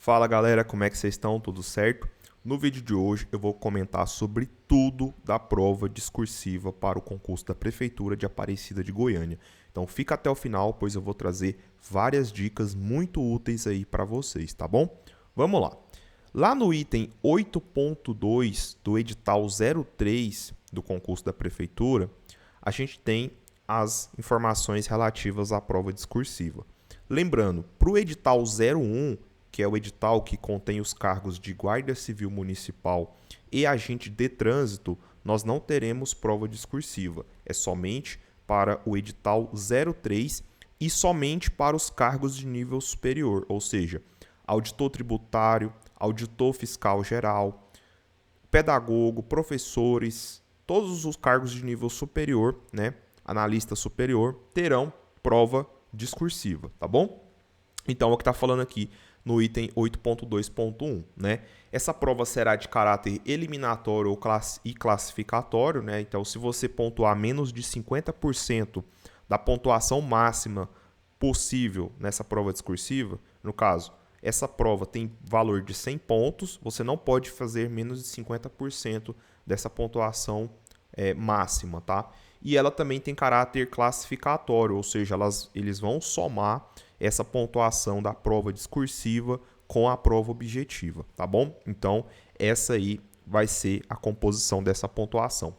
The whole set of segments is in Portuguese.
Fala galera, como é que vocês estão? Tudo certo? No vídeo de hoje eu vou comentar sobre tudo da prova discursiva para o concurso da Prefeitura de Aparecida de Goiânia. Então fica até o final, pois eu vou trazer várias dicas muito úteis aí para vocês, tá bom? Vamos lá. Lá no item 8.2 do edital 03 do concurso da Prefeitura, a gente tem as informações relativas à prova discursiva. Lembrando, para o edital 01, que é o edital que contém os cargos de Guarda Civil Municipal e agente de trânsito, nós não teremos prova discursiva. É somente para o edital 03 e somente para os cargos de nível superior, ou seja, auditor tributário, auditor fiscal geral, pedagogo, professores, todos os cargos de nível superior, né, analista superior, terão prova discursiva, tá bom? Então, é o que está falando aqui no item 8.2.1, né? Essa prova será de caráter eliminatório e classificatório, né? Então, se você pontuar menos de 50% da pontuação máxima possível nessa prova discursiva, no caso, essa prova tem valor de 100 pontos, você não pode fazer menos de 50% dessa pontuação máxima, tá? E ela também tem caráter classificatório, ou seja, eles vão somar essa pontuação da prova discursiva com a prova objetiva, tá bom? Então, essa aí vai ser a composição dessa pontuação.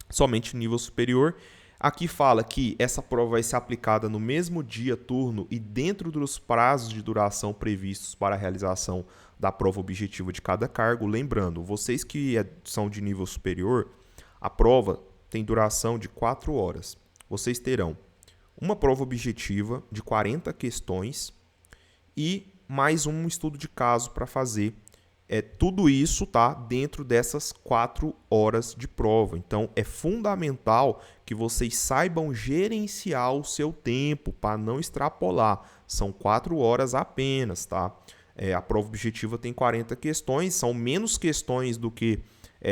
Somente nível superior. Aqui fala que essa prova vai ser aplicada no mesmo dia, turno e dentro dos prazos de duração previstos para a realização da prova objetiva de cada cargo. Lembrando, vocês que são de nível superior, a prova tem duração de 4 horas. Vocês terão uma prova objetiva de 40 questões e mais um estudo de caso para fazer. Tudo isso tá dentro dessas 4 horas de prova. Então, é fundamental que vocês saibam gerenciar o seu tempo para não extrapolar. São 4 horas apenas, tá? A prova objetiva tem 40 questões, são menos questões do que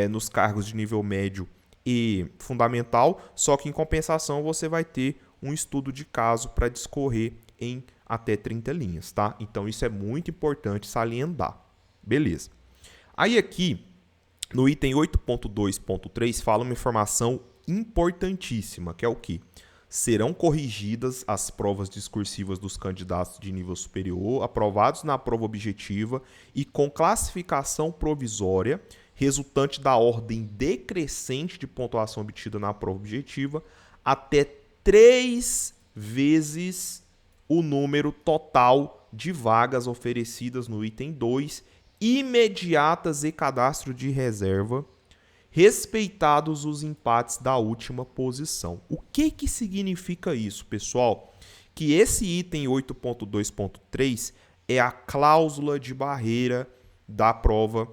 nos cargos de nível médio e fundamental, só que em compensação você vai ter um estudo de caso para discorrer em até 30 linhas, tá? Então isso é muito importante salientar. Beleza. Aí aqui, no item 8.2.3, fala uma informação importantíssima, que é o quê? Serão corrigidas as provas discursivas dos candidatos de nível superior, aprovados na prova objetiva e com classificação provisória, resultante da ordem decrescente de pontuação obtida na prova objetiva, até 3 vezes o número total de vagas oferecidas no item 2, imediatas e cadastro de reserva, respeitados os empates da última posição. O que significa isso, pessoal? Que esse item 8.2.3 é a cláusula de barreira da prova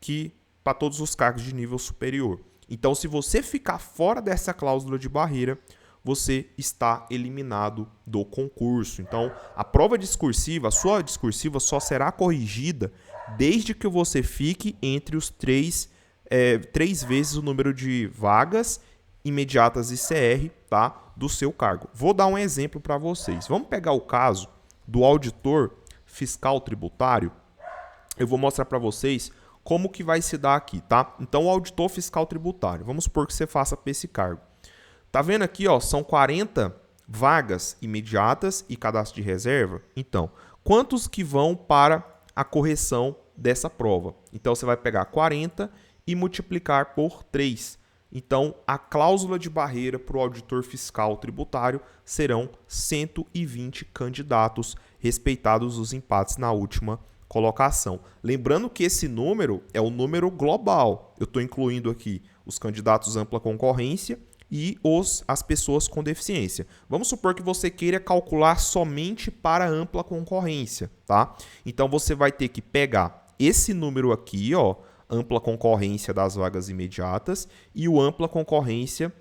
que para todos os cargos de nível superior. Então, se você ficar fora dessa cláusula de barreira, você está eliminado do concurso. Então, a prova discursiva, a sua discursiva só será corrigida desde que você fique entre os 3 vezes o número de vagas imediatas ICR, tá, do seu cargo. Vou dar um exemplo para vocês. Vamos pegar o caso do auditor fiscal tributário. Eu vou mostrar para vocês como que vai se dar aqui, tá? Então, o auditor fiscal tributário, vamos supor que você faça para esse cargo. Tá vendo aqui, ó, são 40 vagas imediatas e cadastro de reserva? Então, quantos que vão para a correção dessa prova? Então, você vai pegar 40 e multiplicar por 3. Então, a cláusula de barreira para o auditor fiscal tributário serão 120 candidatos, respeitados os empates na última colocação. Lembrando que esse número é o número global. Eu estou incluindo aqui os candidatos ampla concorrência e as pessoas com deficiência. Vamos supor que você queira calcular somente para ampla concorrência, tá? Então você vai ter que pegar esse número aqui, ó, ampla concorrência das vagas imediatas e o ampla concorrência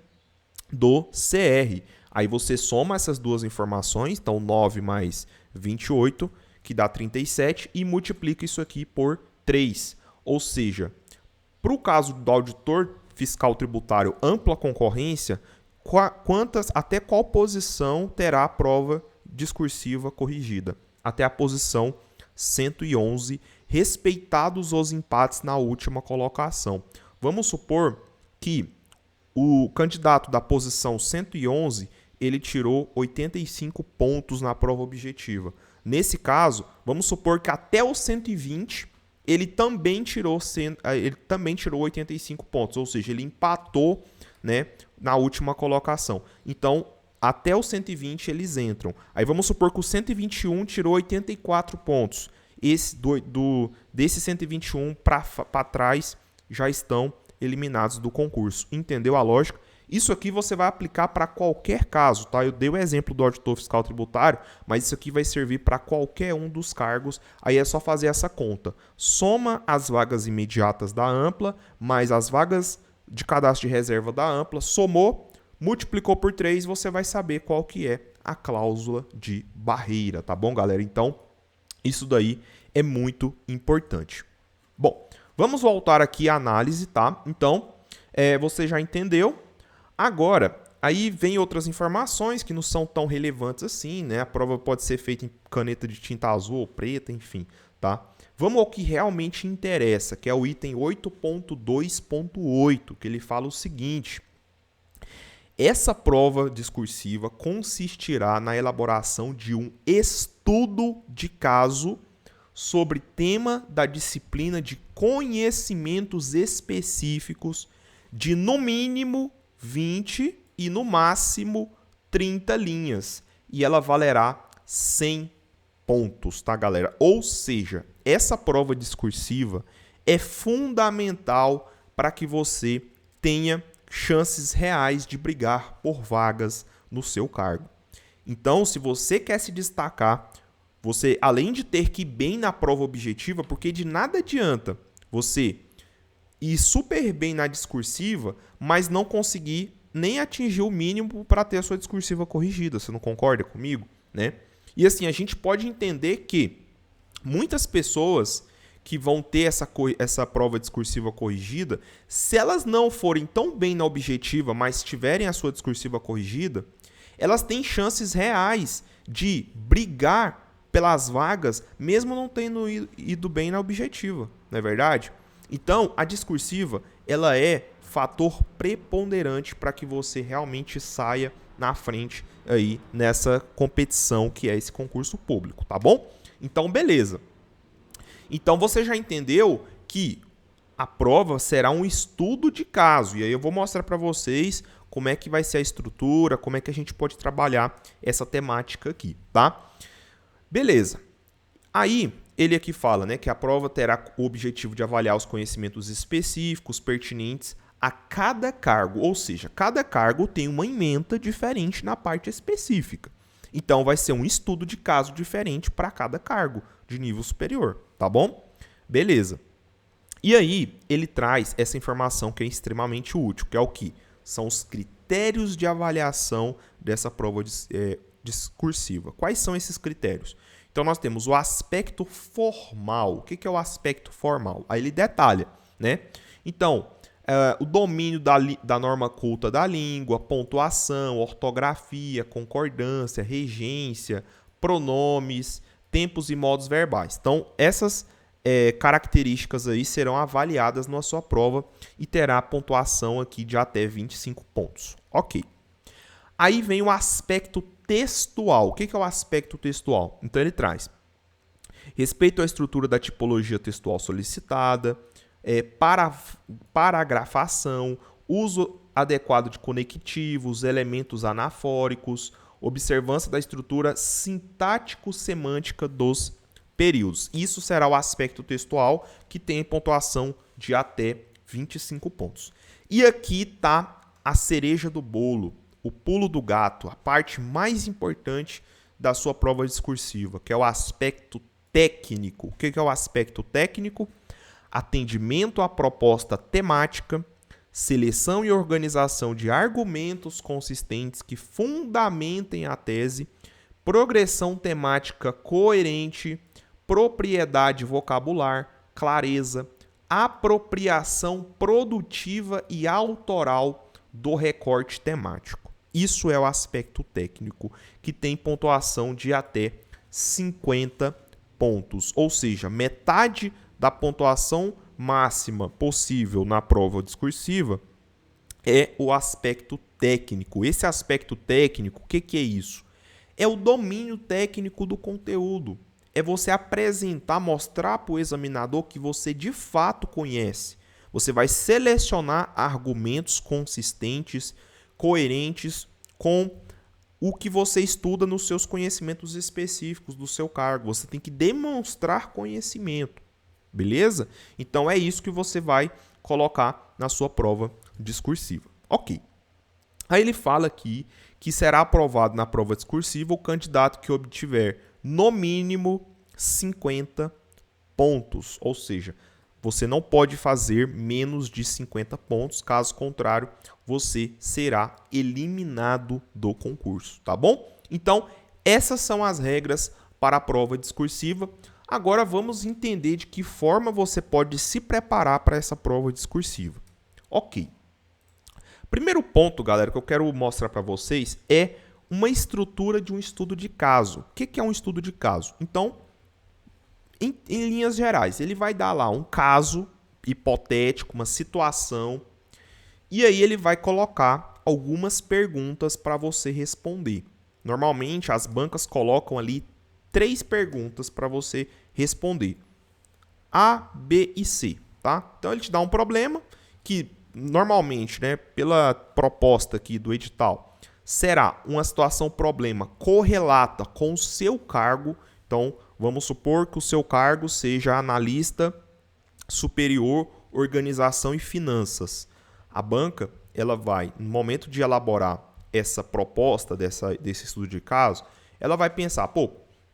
do CR. Aí você soma essas duas informações, então 9 mais 28, que dá 37, e multiplica isso aqui por 3. Ou seja, para o caso do auditor fiscal tributário ampla concorrência, até qual posição terá a prova discursiva corrigida? Até a posição 111, respeitados os empates na última colocação. Vamos supor que o candidato da posição 111, ele tirou 85 pontos na prova objetiva. Nesse caso, vamos supor que até o 120 ele também tirou 85 pontos, ou seja, ele empatou, né, na última colocação. Então, até o 120 eles entram. Aí vamos supor que o 121 tirou 84 pontos. Desse 121 para trás já estão eliminados do concurso. Entendeu a lógica? Isso aqui você vai aplicar para qualquer caso, tá? Eu dei o exemplo do auditor fiscal tributário, mas isso aqui vai servir para qualquer um dos cargos. Aí é só fazer essa conta. Soma as vagas imediatas da ampla, mais as vagas de cadastro de reserva da ampla, somou, multiplicou por 3, você vai saber qual que é a cláusula de barreira, tá bom, galera? Então, isso daí é muito importante. Bom, vamos voltar aqui à análise, tá? Então, você já entendeu. Agora, aí vem outras informações que não são tão relevantes assim, né? A prova pode ser feita em caneta de tinta azul ou preta, enfim, tá? Vamos ao que realmente interessa, que é o item 8.2.8, que ele fala o seguinte: essa prova discursiva consistirá na elaboração de um estudo de caso sobre tema da disciplina de conhecimentos específicos de, no mínimo, 20 e no máximo 30 linhas. E ela valerá 100 pontos, tá, galera? Ou seja, essa prova discursiva é fundamental para que você tenha chances reais de brigar por vagas no seu cargo. Então, se você quer se destacar, você, além de ter que ir bem na prova objetiva, porque de nada adianta você ir super bem na discursiva, mas não conseguir nem atingir o mínimo para ter a sua discursiva corrigida. Você não concorda comigo, né? E assim, a gente pode entender que muitas pessoas que vão ter essa prova discursiva corrigida, se elas não forem tão bem na objetiva, mas tiverem a sua discursiva corrigida, elas têm chances reais de brigar pelas vagas, mesmo não tendo ido bem na objetiva, não é verdade? Então, a discursiva, ela é fator preponderante para que você realmente saia na frente aí nessa competição que é esse concurso público, tá bom? Então, beleza. Então, você já entendeu que a prova será um estudo de caso. E aí eu vou mostrar para vocês como é que vai ser a estrutura, como é que a gente pode trabalhar essa temática aqui, tá? Beleza. Aí, ele aqui fala, né, que a prova terá o objetivo de avaliar os conhecimentos específicos pertinentes a cada cargo, ou seja, cada cargo tem uma ementa diferente na parte específica. Então, vai ser um estudo de caso diferente para cada cargo de nível superior, tá bom? Beleza. E aí, ele traz essa informação que é extremamente útil, que é o que? São os critérios de avaliação dessa prova discursiva. Quais são esses critérios? Então, nós temos o aspecto formal. O que é o aspecto formal? Aí ele detalha, né? Então, o domínio da norma culta da língua, pontuação, ortografia, concordância, regência, pronomes, tempos e modos verbais. Então, essas características aí serão avaliadas na sua prova e terá pontuação aqui de até 25 pontos. Ok. Aí vem o aspecto textual. O que é o aspecto textual? Então, ele traz respeito à estrutura da tipologia textual solicitada, paragrafação, uso adequado de conectivos, elementos anafóricos, observância da estrutura sintático-semântica dos períodos. Isso será o aspecto textual, que tem pontuação de até 25 pontos. E aqui está a cereja do bolo, o pulo do gato, a parte mais importante da sua prova discursiva, que é o aspecto técnico. O que é o aspecto técnico? Atendimento à proposta temática, seleção e organização de argumentos consistentes que fundamentem a tese, progressão temática coerente, propriedade vocabular, clareza, apropriação produtiva e autoral do recorte temático. Isso é o aspecto técnico, que tem pontuação de até 50 pontos, ou seja, metade da pontuação máxima possível na prova discursiva, é o aspecto técnico. Esse aspecto técnico, o que é isso? É o domínio técnico do conteúdo. É você apresentar, mostrar para o examinador que você de fato conhece. Você vai selecionar argumentos consistentes, coerentes com o que você estuda nos seus conhecimentos específicos do seu cargo. Você tem que demonstrar conhecimento, beleza? Então é isso que você vai colocar na sua prova discursiva. Ok. Aí ele fala aqui que será aprovado na prova discursiva o candidato que obtiver no mínimo 50 pontos, ou seja, você não pode fazer menos de 50 pontos, caso contrário, você será eliminado do concurso, tá bom? Então, essas são as regras para a prova discursiva. Agora vamos entender de que forma você pode se preparar para essa prova discursiva. Ok. Primeiro ponto, galera, que eu quero mostrar para vocês é uma estrutura de um estudo de caso. O que é um estudo de caso? Então, em linhas gerais, ele vai dar lá um caso hipotético, uma situação, e aí ele vai colocar algumas perguntas para você responder. Normalmente, as bancas colocam ali 3 perguntas para você responder. A, B e C, tá? Então, ele te dá um problema que, normalmente, né, pela proposta aqui do edital, será uma situação problema correlata com o seu cargo. Então, vamos supor que o seu cargo seja analista superior, organização e finanças. A banca, ela vai, no momento de elaborar essa proposta desse estudo de caso, ela vai pensar, pô,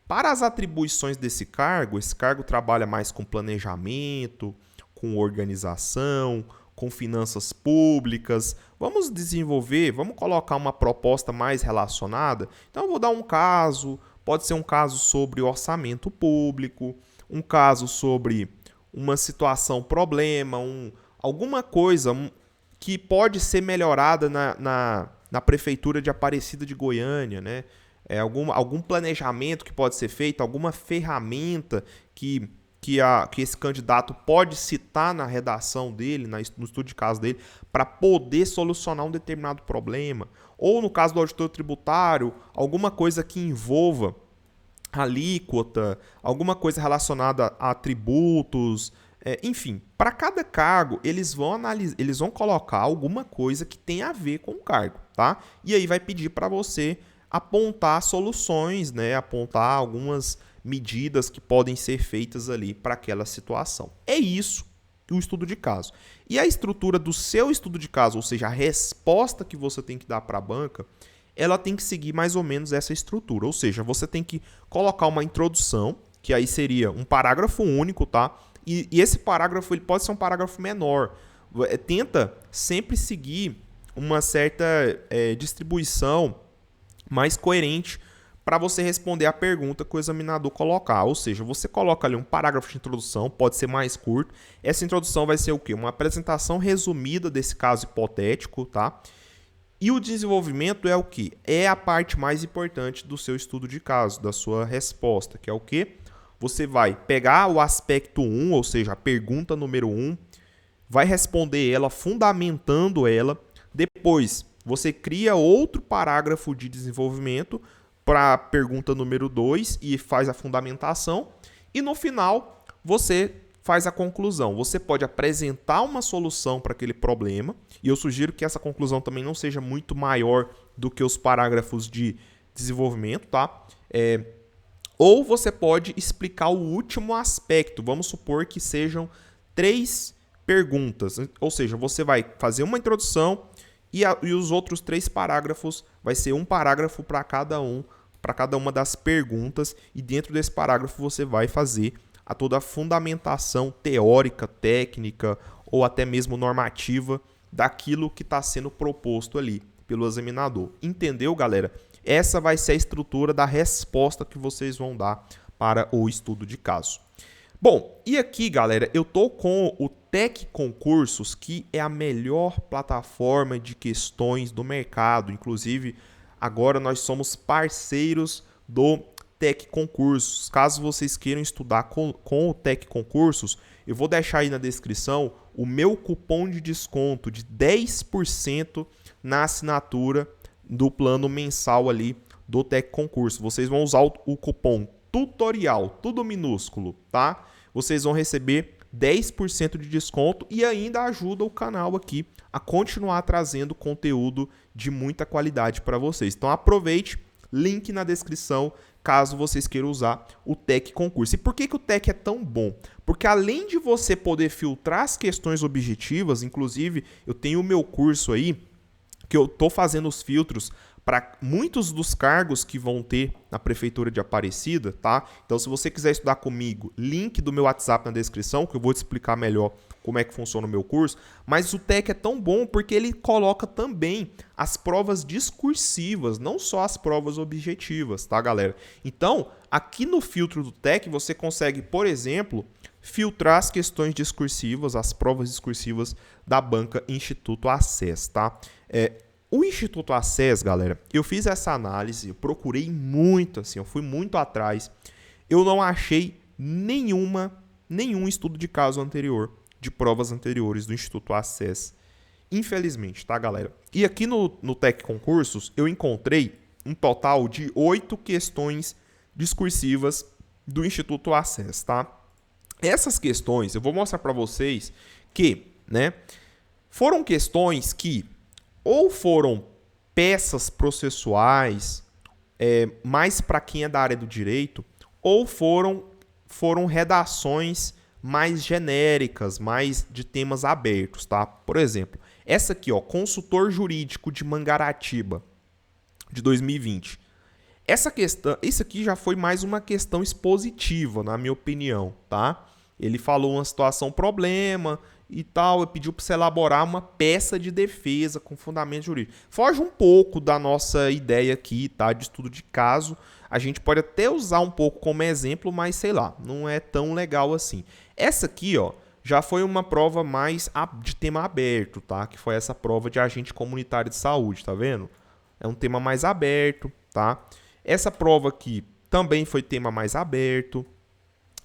para as atribuições desse cargo, esse cargo trabalha mais com planejamento, com organização, com finanças públicas. Vamos desenvolver, vamos colocar uma proposta mais relacionada. Então, eu vou dar um caso. Pode ser um caso sobre orçamento público, um caso sobre uma situação, problema, alguma coisa que pode ser melhorada na Prefeitura de Aparecida de Goiânia, né? Algum planejamento que pode ser feito, alguma ferramenta que esse candidato pode citar na redação dele, no estudo de caso dele, para poder solucionar um determinado problema. Ou, no caso do auditor tributário, alguma coisa que envolva alíquota, alguma coisa relacionada a tributos, enfim. Para cada cargo, eles vão colocar alguma coisa que tem a ver com o cargo, tá? E aí vai pedir para você apontar soluções, né? Apontar algumas medidas que podem ser feitas ali para aquela situação. É isso o estudo de caso. E a estrutura do seu estudo de caso, ou seja, a resposta que você tem que dar para a banca, ela tem que seguir mais ou menos essa estrutura. Ou seja, você tem que colocar uma introdução, que aí seria um parágrafo único, tá? E esse parágrafo ele pode ser um parágrafo menor. Tenta sempre seguir uma certa distribuição mais coerente para você responder a pergunta que o examinador colocar. Ou seja, você coloca ali um parágrafo de introdução, pode ser mais curto. Essa introdução vai ser o quê? Uma apresentação resumida desse caso hipotético, tá? E o desenvolvimento é o quê? É a parte mais importante do seu estudo de caso, da sua resposta, que é o quê? Você vai pegar o aspecto 1, ou seja, a pergunta número 1, vai responder ela, fundamentando ela. Depois, você cria outro parágrafo de desenvolvimento para a pergunta número 2 e faz a fundamentação. E no final, você faz a conclusão. Você pode apresentar uma solução para aquele problema, e eu sugiro que essa conclusão também não seja muito maior do que os parágrafos de desenvolvimento, tá? Ou você pode explicar o último aspecto. Vamos supor que sejam 3 perguntas, ou seja, você vai fazer uma introdução e os outros 3 parágrafos vai ser um parágrafo para cada uma das perguntas, e dentro desse parágrafo você vai fazer toda a fundamentação teórica, técnica ou até mesmo normativa daquilo que está sendo proposto ali pelo examinador. Entendeu, galera? Essa vai ser a estrutura da resposta que vocês vão dar para o estudo de caso. Bom, e aqui, galera, eu tô com o Tec Concursos, que é a melhor plataforma de questões do mercado. Inclusive, agora nós somos parceiros do Tec Concursos. Caso vocês queiram estudar com o Tec Concursos, eu vou deixar aí na descrição o meu cupom de desconto de 10% na assinatura do plano mensal ali do Tec Concurso. Vocês vão usar o cupom tutorial, tudo minúsculo, tá? Vocês vão receber 10% de desconto e ainda ajuda o canal aqui a continuar trazendo conteúdo de muita qualidade para vocês. Então aproveite, link na descrição, caso vocês queiram usar o Tec Concurso. E por que o Tec é tão bom? Porque além de você poder filtrar as questões objetivas, inclusive eu tenho o meu curso aí, que eu estou fazendo os filtros para muitos dos cargos que vão ter na Prefeitura de Aparecida, tá? Então, se você quiser estudar comigo, link do meu WhatsApp na descrição, que eu vou te explicar melhor como é que funciona o meu curso. Mas o Tec é tão bom porque ele coloca também as provas discursivas, não só as provas objetivas, tá, galera? Então, aqui no filtro do Tec, você consegue, por exemplo, filtrar as questões discursivas, as provas discursivas da banca Instituto Acess, tá? O Instituto Acess, galera, eu fiz essa análise, eu procurei muito, assim, eu fui muito atrás. Eu não achei nenhum estudo de caso anterior, de provas anteriores do Instituto Acess. Infelizmente, tá, galera? E aqui no Tec Concursos, eu encontrei um total de 8 questões discursivas do Instituto Acess, tá? Essas questões, eu vou mostrar para vocês que, né, foram questões que ou foram peças processuais, mais para quem é da área do direito, ou foram redações mais genéricas, mais de temas abertos, tá? Por exemplo, essa aqui, ó, Consultor Jurídico de Mangaratiba, de 2020. Essa questão, isso aqui já foi mais uma questão expositiva, na minha opinião, tá? Ele falou uma situação problema e tal, e pediu para você elaborar uma peça de defesa com fundamento jurídico. Foge um pouco da nossa ideia aqui, tá? De estudo de caso. A gente pode até usar um pouco como exemplo, mas sei lá, não é tão legal assim. Essa aqui, ó, já foi uma prova mais de tema aberto, tá? Que foi essa prova de agente comunitário de saúde, tá vendo? É um tema mais aberto, tá? Essa prova aqui também foi tema mais aberto.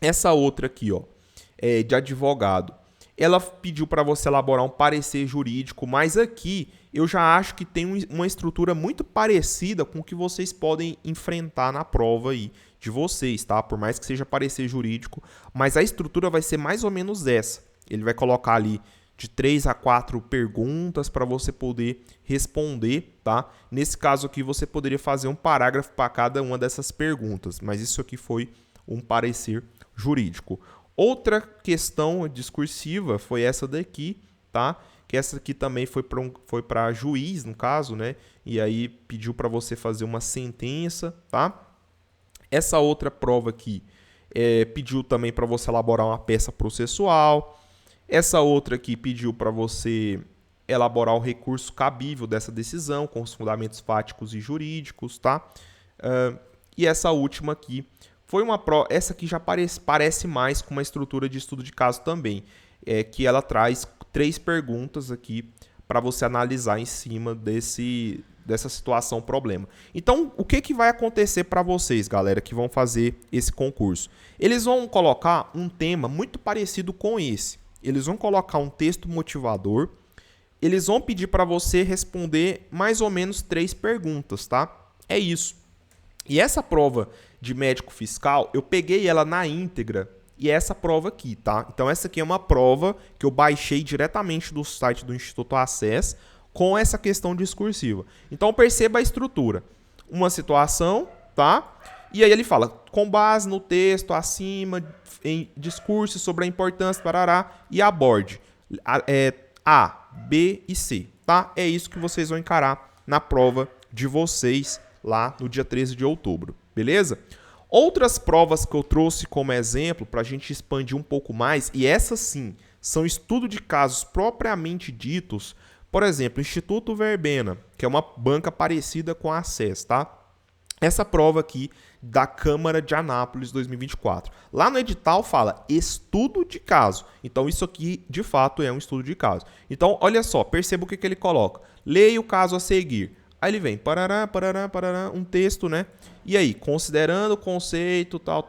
Essa outra aqui, ó, de advogado, ela pediu para você elaborar um parecer jurídico, mas aqui eu já acho que tem uma estrutura muito parecida com o que vocês podem enfrentar na prova aí de vocês, tá? Por mais que seja parecer jurídico, mas a estrutura vai ser mais ou menos essa. Ele vai colocar ali de 3 a 4 perguntas para você poder responder, tá? Nesse caso aqui você poderia fazer um parágrafo para cada uma dessas perguntas, mas isso aqui foi um parecer jurídico. Outra questão discursiva foi essa daqui, tá? Que essa aqui também foi para juiz, no caso, né? E aí pediu para você fazer uma sentença, tá? Essa outra prova aqui pediu também para você elaborar uma peça processual. Essa outra aqui pediu para você elaborar o recurso cabível dessa decisão com os fundamentos fáticos e jurídicos, tá? E essa última aqui foi uma prova, essa aqui já parece mais com uma estrutura de estudo de caso também, que ela traz 3 perguntas aqui para você analisar em cima dessa situação problema. Então, o que vai acontecer para vocês, galera, que vão fazer esse concurso? Eles vão colocar um tema muito parecido com esse. Eles vão colocar um texto motivador, eles vão pedir para você responder mais ou menos 3 perguntas, tá? É isso. E essa prova de médico fiscal, eu peguei ela na íntegra e é essa prova aqui, tá? Então essa aqui é uma prova que eu baixei diretamente do site do Instituto Acess com essa questão discursiva. Então perceba a estrutura. Uma situação, tá? E aí ele fala, com base no texto acima, em discurso sobre a importância, parará, e aborde A, B e C, tá? É isso que vocês vão encarar na prova de vocês lá no dia 13 de outubro, beleza? Outras provas que eu trouxe como exemplo para a gente expandir um pouco mais, e essas sim, são estudo de casos propriamente ditos, por exemplo, Instituto Verbena, que é uma banca parecida com a Acess, tá? Essa prova aqui da Câmara de Anápolis 2024. Lá no edital fala estudo de caso. Então isso aqui de fato é um estudo de caso. Então olha só, perceba o que ele coloca. Leia o caso a seguir. Aí ele vem, parará, parará, parará, um texto, né? E aí, considerando o conceito, tal.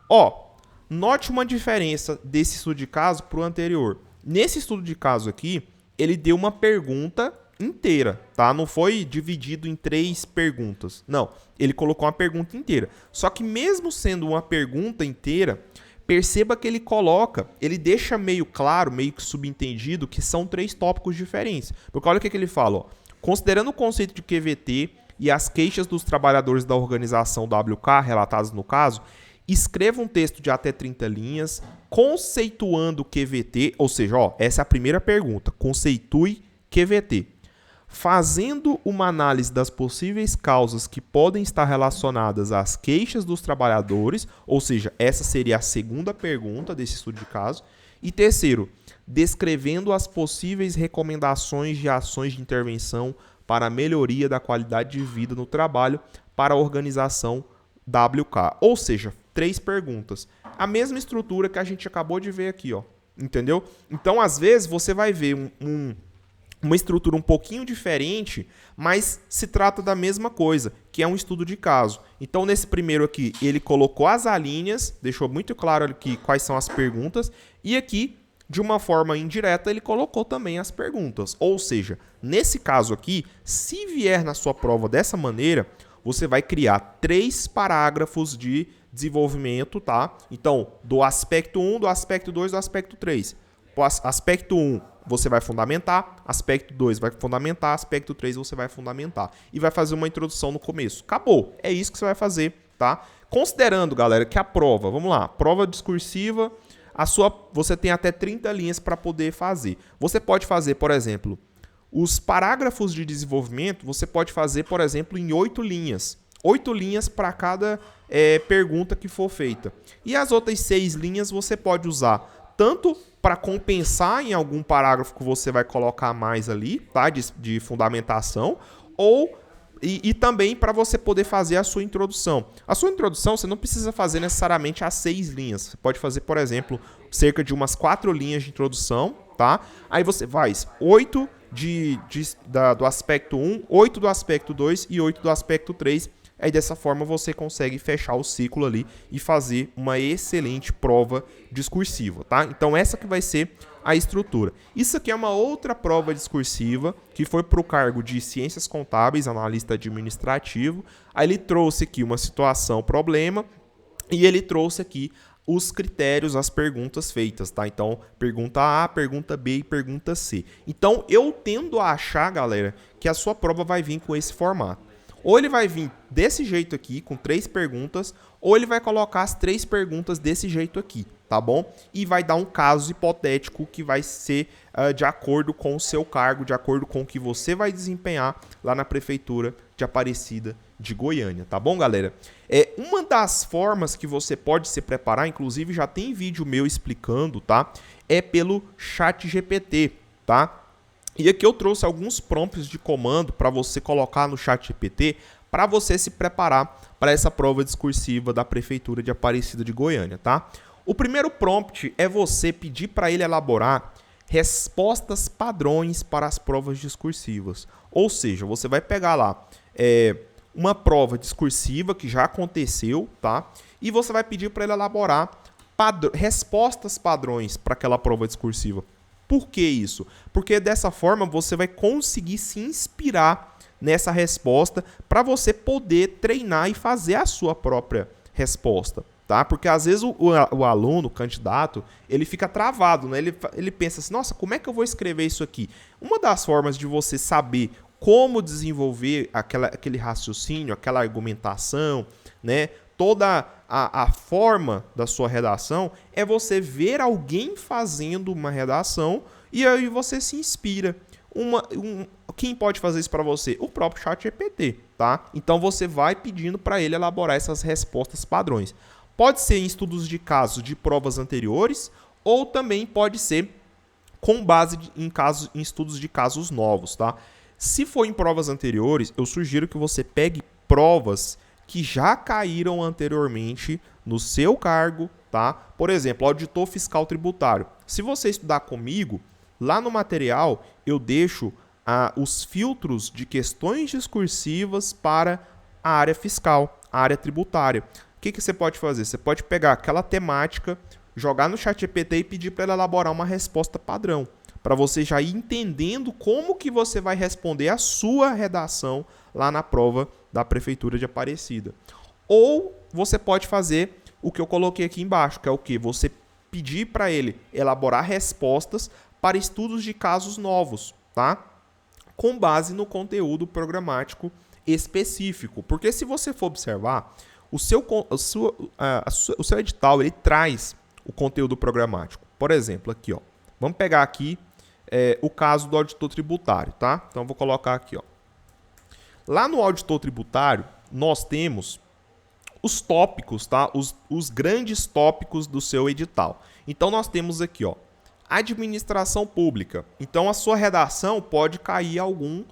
Ó, note uma diferença desse estudo de caso para o anterior. Nesse estudo de caso aqui, ele deu uma pergunta inteira, tá? Não foi dividido em 3 perguntas. Não, ele colocou uma pergunta inteira. Só que mesmo sendo uma pergunta inteira, perceba que ele deixa meio claro, meio que subentendido, que são 3 tópicos diferentes. Porque olha o que ele fala, ó. Considerando o conceito de QVT e as queixas dos trabalhadores da organização WK relatadas no caso, escreva um texto de até 30 linhas, conceituando o QVT, ou seja, ó, essa é a primeira pergunta, conceitue QVT. Fazendo uma análise das possíveis causas que podem estar relacionadas às queixas dos trabalhadores, ou seja, essa seria a segunda pergunta desse estudo de caso. E terceiro, descrevendo as possíveis recomendações de ações de intervenção para a melhoria da qualidade de vida no trabalho para a organização WK. Ou seja, 3 perguntas. A mesma estrutura que a gente acabou de ver aqui, ó. Entendeu? Então, às vezes, você vai ver uma estrutura um pouquinho diferente, mas se trata da mesma coisa, que é um estudo de caso. Então, nesse primeiro aqui, ele colocou as alíneas, deixou muito claro aqui quais são as perguntas, e aqui, de uma forma indireta, ele colocou também as perguntas. Ou seja, nesse caso aqui, se vier na sua prova dessa maneira, você vai criar 3 parágrafos de desenvolvimento, tá? Então, do aspecto 1, do aspecto 2, do aspecto 3. O aspecto 1, você vai fundamentar, aspecto 2 vai fundamentar, aspecto 3 você vai fundamentar. E vai fazer uma introdução no começo. Acabou. É isso que você vai fazer, tá? Considerando, galera, que a prova, vamos lá, prova discursiva, você tem até 30 linhas para poder fazer. Você pode fazer, por exemplo, os parágrafos de desenvolvimento, você pode fazer, por exemplo, em 8 linhas. 8 linhas para cada pergunta que for feita. E as outras 6 linhas você pode usar tanto para compensar em algum parágrafo que você vai colocar mais ali, tá? De fundamentação, e também para você poder fazer a sua introdução. A sua introdução você não precisa fazer necessariamente as 6 linhas. Você pode fazer, por exemplo, cerca de umas 4 linhas de introdução, tá? Aí você faz 8 do aspecto 1, 8 do aspecto 2 e 8 do aspecto 3. Aí dessa forma você consegue fechar o ciclo ali e fazer uma excelente prova discursiva, tá? Então essa que vai ser a estrutura. Isso aqui é uma outra prova discursiva que foi para o cargo de Ciências Contábeis, analista administrativo. Aí ele trouxe aqui uma situação, problema, e ele trouxe aqui os critérios, as perguntas feitas, tá? Então, pergunta A, pergunta B e pergunta C. Então, eu tendo a achar, galera, que a sua prova vai vir com esse formato. Ou ele vai vir desse jeito aqui, com 3 perguntas, ou ele vai colocar as 3 perguntas desse jeito aqui, tá bom? E vai dar um caso hipotético que vai ser de acordo com o seu cargo, de acordo com o que você vai desempenhar lá na Prefeitura de Aparecida de Goiânia, tá bom, galera? Uma das formas que você pode se preparar, inclusive já tem vídeo meu explicando, tá? É pelo ChatGPT, tá? E aqui eu trouxe alguns prompts de comando para você colocar no ChatGPT para você se preparar para essa prova discursiva da Prefeitura de Aparecida de Goiânia, tá? O primeiro prompt é você pedir para ele elaborar respostas padrões para as provas discursivas. Ou seja, você vai pegar lá uma prova discursiva que já aconteceu, tá? E você vai pedir para ele elaborar respostas padrões para aquela prova discursiva. Por que isso? Porque dessa forma você vai conseguir se inspirar nessa resposta para você poder treinar e fazer a sua própria resposta, tá? Porque às vezes o aluno, o candidato, ele fica travado, né? Ele pensa assim, nossa, como é que eu vou escrever isso aqui? Uma das formas de você saber como desenvolver aquele raciocínio, aquela argumentação, né? Toda a forma da sua redação é você ver alguém fazendo uma redação e aí você se inspira. Quem pode fazer isso para você? O próprio ChatGPT, tá? Então você vai pedindo para ele elaborar essas respostas padrões. Pode ser em estudos de casos de provas anteriores ou também pode ser com base em estudos de casos novos, tá? Se for em provas anteriores, eu sugiro que você pegue provas que já caíram anteriormente no seu cargo, tá? Por exemplo, auditor fiscal tributário. Se você estudar comigo, lá no material eu deixo os filtros de questões discursivas para a área fiscal, a área tributária. O que você pode fazer? Você pode pegar aquela temática, jogar no ChatGPT e pedir para ele elaborar uma resposta padrão, para você já ir entendendo como que você vai responder a sua redação lá na prova da Prefeitura de Aparecida. Ou você pode fazer o que eu coloquei aqui embaixo, que é o quê? Você pedir para ele elaborar respostas para estudos de casos novos, tá? Com base no conteúdo programático específico. Porque se você for observar, o seu edital ele traz o conteúdo programático. Por exemplo, aqui, ó, vamos pegar aqui o caso do auditor tributário, tá? Então, eu vou colocar aqui, ó. Lá no auditor tributário, nós temos os tópicos, tá? Os grandes tópicos do seu edital. Então, nós temos aqui, ó, administração pública. Então, a sua redação pode cair algum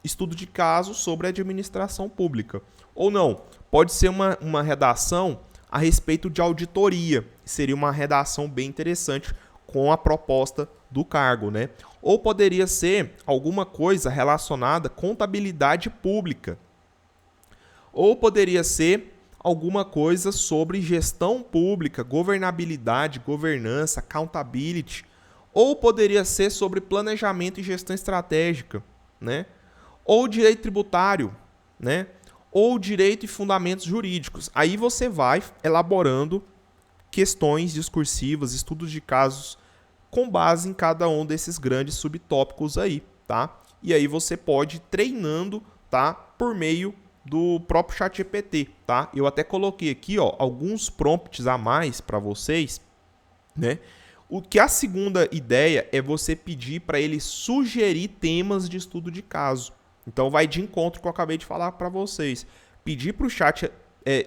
estudo de caso sobre administração pública. Ou não, pode ser uma redação a respeito de auditoria. Seria uma redação bem interessante com a proposta do cargo, né? Ou poderia ser alguma coisa relacionada à contabilidade pública. Ou poderia ser alguma coisa sobre gestão pública, governabilidade, governança, accountability. Ou poderia ser sobre planejamento e gestão estratégica, né? Ou direito tributário, né? Ou direito e fundamentos jurídicos. Aí você vai elaborando questões discursivas, estudos de casos com base em cada um desses grandes subtópicos aí, tá? E aí você pode ir treinando, tá? Por meio do próprio ChatGPT, tá? Eu até coloquei aqui, ó, alguns prompts a mais para vocês, né? O que a segunda ideia é você pedir para ele sugerir temas de estudo de caso. Então vai de encontro com o que eu acabei de falar para vocês. Pedir para o chat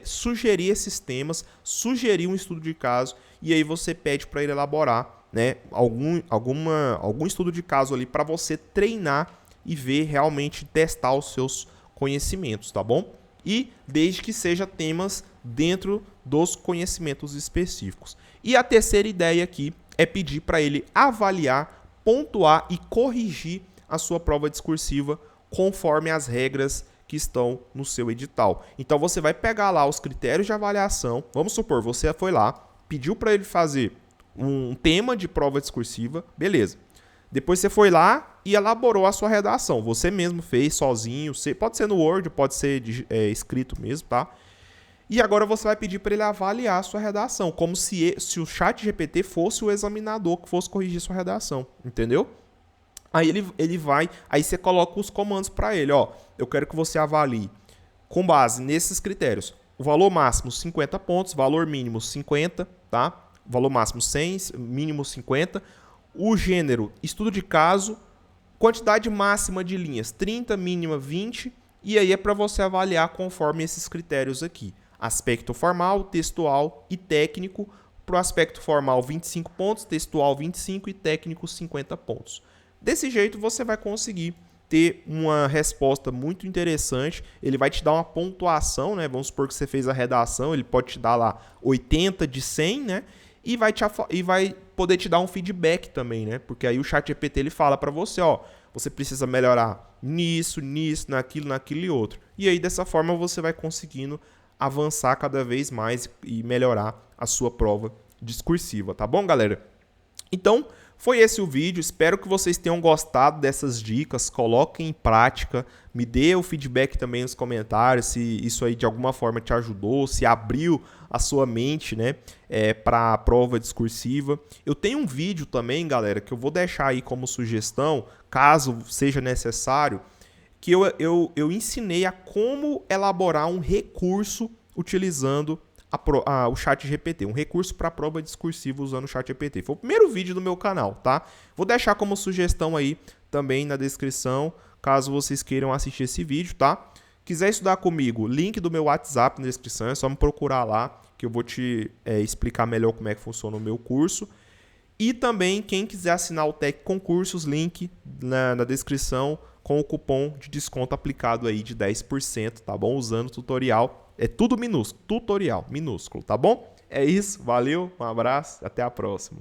sugerir esses temas, sugerir um estudo de caso, e aí você pede para ele elaborar, né, algum estudo de caso ali para você treinar e ver realmente testar os seus conhecimentos, tá bom? E desde que seja temas dentro dos conhecimentos específicos. E a terceira ideia aqui é pedir para ele avaliar, pontuar e corrigir a sua prova discursiva conforme as regras que estão no seu edital. Então você vai pegar lá os critérios de avaliação. Vamos supor, você foi lá, pediu para ele fazer um tema de prova discursiva, beleza. Depois você foi lá e elaborou a sua redação. Você mesmo fez sozinho, pode ser no Word, pode ser escrito mesmo, tá? E agora você vai pedir para ele avaliar a sua redação, como se o ChatGPT fosse o examinador que fosse corrigir sua redação, entendeu? Aí ele vai, aí você coloca os comandos para ele, ó, eu quero que você avalie com base nesses critérios. O valor máximo 50 pontos, valor mínimo 50, tá? Valor máximo 100, mínimo 50. O gênero, estudo de caso, quantidade máxima de linhas 30, mínima 20, e aí é para você avaliar conforme esses critérios aqui. Aspecto formal, textual e técnico. Para o aspecto formal 25 pontos, textual 25 e técnico 50 pontos. Desse jeito você vai conseguir ter uma resposta muito interessante. Ele vai te dar uma pontuação, né? Vamos supor que você fez a redação, ele pode te dar lá 80 de 100, né? E vai poder te dar um feedback também, né? Porque aí o ChatGPT ele fala para você, ó, você precisa melhorar nisso, naquilo e outro. E aí dessa forma você vai conseguindo avançar cada vez mais e melhorar a sua prova discursiva, tá bom, galera? Então, foi esse o vídeo, espero que vocês tenham gostado dessas dicas, coloquem em prática, me dê o feedback também nos comentários, se isso aí de alguma forma te ajudou, se abriu a sua mente, né, para a prova discursiva. Eu tenho um vídeo também, galera, que eu vou deixar aí como sugestão, caso seja necessário, que eu ensinei a como elaborar um recurso utilizando o ChatGPT, um recurso para prova discursiva usando o ChatGPT. Foi o primeiro vídeo do meu canal, tá? Vou deixar como sugestão aí também na descrição, caso vocês queiram assistir esse vídeo, tá? Quiser estudar comigo, link do meu WhatsApp na descrição, é só me procurar lá, que eu vou te explicar melhor como é que funciona o meu curso. E também, quem quiser assinar o Tec Concursos, link na descrição, com o cupom de desconto aplicado aí de 10%, tá bom? Usando o tutorial. É tudo minúsculo, tutorial minúsculo, tá bom? É isso, valeu, um abraço, até a próxima.